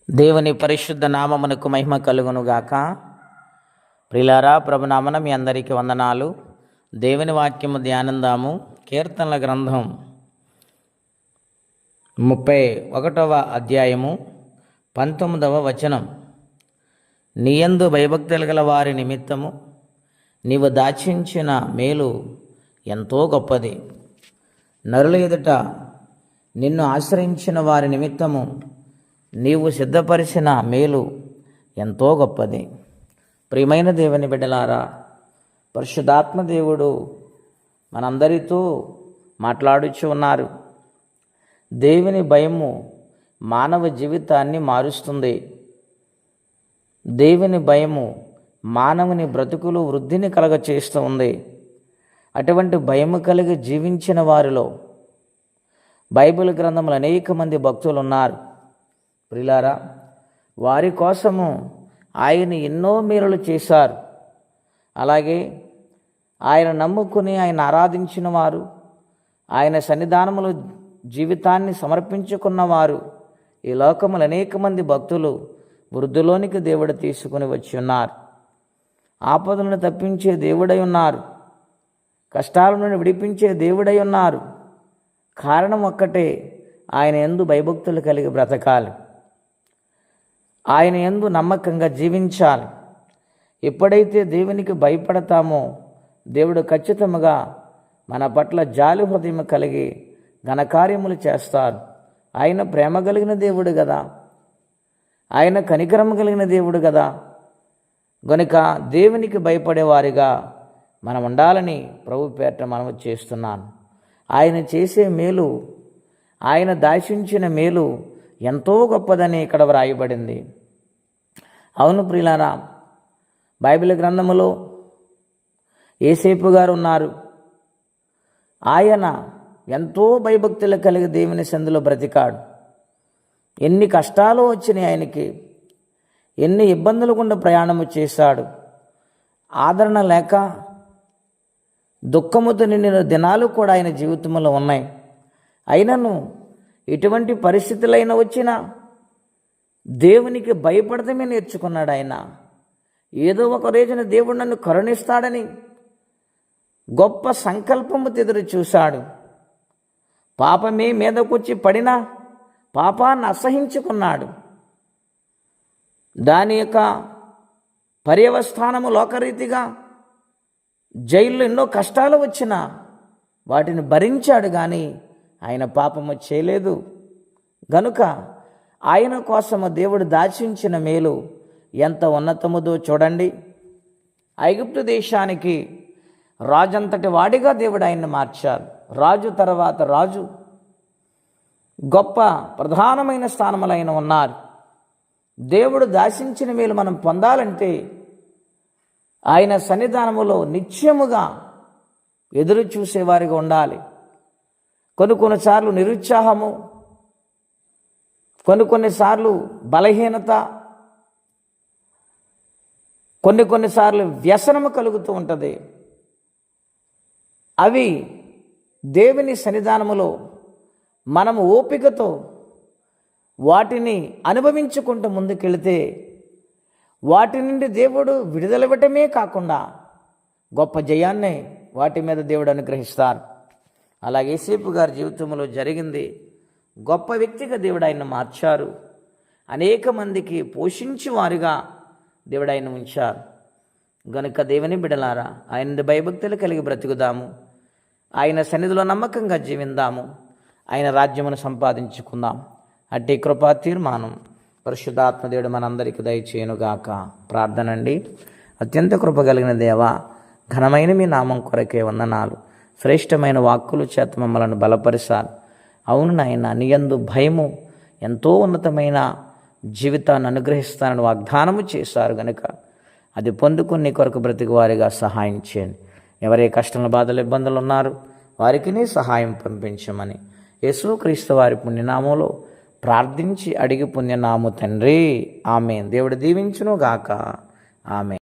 దేవుని పరిశుద్ధ నామమునకు మహిమ కలుగునుగాక. ప్రిలారా, ప్రభునామన మీ అందరికీ వందనాలు. దేవుని వాక్యము ధ్యానందాము. కీర్తనల గ్రంథం 31వ అధ్యాయము 19వ వచనం. నీయందు భయభక్తులు గల వారి నిమిత్తము నీవు దాచించిన మేలు ఎంతో గొప్పది. నరుల ఎదుట నిన్ను ఆశ్రయించిన వారి నిమిత్తము నీవు సిద్ధపరిచిన మేలు ఎంతో గొప్పది. ప్రియమైన దేవుని బిడ్డలారా, పరిశుద్ధాత్మ దేవుడు మనందరితో మాట్లాడుచు ఉన్నారు. దేవుని భయము మానవ జీవితాన్ని మారుస్తుంది. దేవుని భయము మానవుని బ్రతుకులు వృద్ధిని కలగచేస్తూ ఉంది. అటువంటి భయము కలిగి జీవించిన వారిలో బైబిల్ గ్రంథంలో అనేక మంది భక్తులు ఉన్నారు. ప్రియులారా, వారి కోసము ఆయన ఎన్నో మేలులు చేశారు. అలాగే ఆయన నమ్ముకుని ఆయన ఆరాధించిన వారు, ఆయన సన్నిధానములో జీవితాన్ని సమర్పించుకున్నవారు, ఈ లోకములు అనేక మంది భక్తులు వృద్ధిలోనికి దేవుడు తీసుకుని వచ్చి ఉన్నారు. ఆపదలను తప్పించే దేవుడై ఉన్నారు. కష్టాల నుండి విడిపించే దేవుడై ఉన్నారు. కారణం ఒక్కటే, ఆయన యందు భయభక్తులు కలిగి బ్రతకాలి. ఆయన యందు నమ్మకంగా జీవించాలి. ఎప్పుడైతే దేవునికి భయపడతామో దేవుడు ఖచ్చితంగా మన పట్ల జాలి హృదయం కలిగి ఘనకార్యములు చేస్తారు. ఆయన ప్రేమ కలిగిన దేవుడు కదా, ఆయన కనికరం కలిగిన దేవుడు కదా. గనుక దేవునికి భయపడేవారిగా మనం ఉండాలని ప్రభు పేరిట మనము చేస్తున్నాను. ఆయన చేసే మేలు, ఆయన దాచించిన మేలు ఎంతో గొప్పదని ఇక్కడ వ్రాయబడింది. అవును ప్రియులారా, బైబిల్ గ్రంథములో యేసేపు గారు ఉన్నారు. ఆయన ఎంతో భయభక్తులు కలిగి దేవుని సందులో బ్రతికాడు. ఎన్ని కష్టాలు వచ్చినాయి ఆయనకి, ఎన్ని ఇబ్బందులు గుండా ప్రయాణము చేశాడు. ఆదరణ లేక దుఃఖముతో నిండిన దినాలు కూడా ఆయన జీవితంలో ఉన్నాయి. అయినను ఎటువంటి పరిస్థితులైనా వచ్చినా దేవునికి భయపడటమే నేర్చుకున్నాడు. ఆయన ఏదో ఒక రోజున దేవుడు నన్ను కరుణిస్తాడని గొప్ప సంకల్పము ఎదురు చూశాడు. పాపమే మీదకొచ్చి పడినా పాపాన్ని అసహించుకున్నాడు. దాని యొక్క పర్యవస్థానము లోకరీతిగా జైల్లో ఎన్నో కష్టాలు వచ్చినా వాటిని భరించాడు, కానీ ఆయన పాపము చేయలేదు. గనుక ఆయన కోసము దేవుడు దాచించిన మేలు ఎంత ఉన్నతముదో చూడండి. ఐగుప్తు దేశానికి రాజంతటి వాడిగా దేవుడు ఆయన్ని మార్చారు. రాజు తర్వాత రాజు, గొప్ప ప్రధానమైన స్థానములు ఆయన ఉన్నారు. దేవుడు దాచించిన మేలు మనం పొందాలంటే ఆయన సన్నిధానములో నిత్యముగా ఎదురు చూసేవారిగా ఉండాలి. కొన్నిసార్లు నిరుత్సాహము, కొన్నిసార్లు బలహీనత, కొన్నిసార్లు వ్యసనము కలుగుతూ ఉంటుంది. అవి దేవుని సన్నిధానములో మనము ఓపికతో వాటిని అనుభవించుకుంటూ ముందుకెళితే వాటి నుండి దేవుడు విడుదలవ్వటమే కాకుండా గొప్ప జయాన్ని వాటి మీద దేవుడు అనుగ్రహిస్తారు. అలాగే యేసేపు గారి జీవితంలో జరిగింది. గొప్ప వ్యక్తిగా దేవుడు ఆయన మార్చారు. అనేక మందికి పోషించి వారిగా దేవుడు ఆయన ఉంచారు. గనుక దేవుని బిడలారా, ఆయన భయభక్తులు కలిగి బ్రతుకుదాము. ఆయన సన్నిధిలో నమ్మకంగా జీవిందాము. ఆయన రాజ్యమును సంపాదించుకుందాం. అట్టి కృపా తీర్మానం పరిశుద్ధాత్మదేవుడు మనందరికీ దయచేయునుగాక. ప్రార్థన అండి. అత్యంత కృప కలిగిన దేవా, ఘనమైన మీ నామం కొరకే వందనాలు. శ్రేష్టమైన వాక్కులు చేత మమ్మలను బలపరిచారు. అవును నాయన, నీ యందు భయము ఎంతో ఉన్నతమైన జీవితాన్ని అనుగ్రహిస్తానని వాగ్దానము చేశారు. గనుక అది పొందుకుని నీ కొరకు బ్రతికి వారిగా సహాయం చేయండి. ఎవరే కష్టంలో బాధలు ఇబ్బందులు ఉన్నారో వారికి నీ సహాయం పంపించమని యేసుక్రీస్తు వారి పుణ్యనామంలో ప్రార్థించి అడిగి పుణ్యనాము తండ్రి. ఆమేన్. దేవుడు దీవించును గాక. ఆమేన్.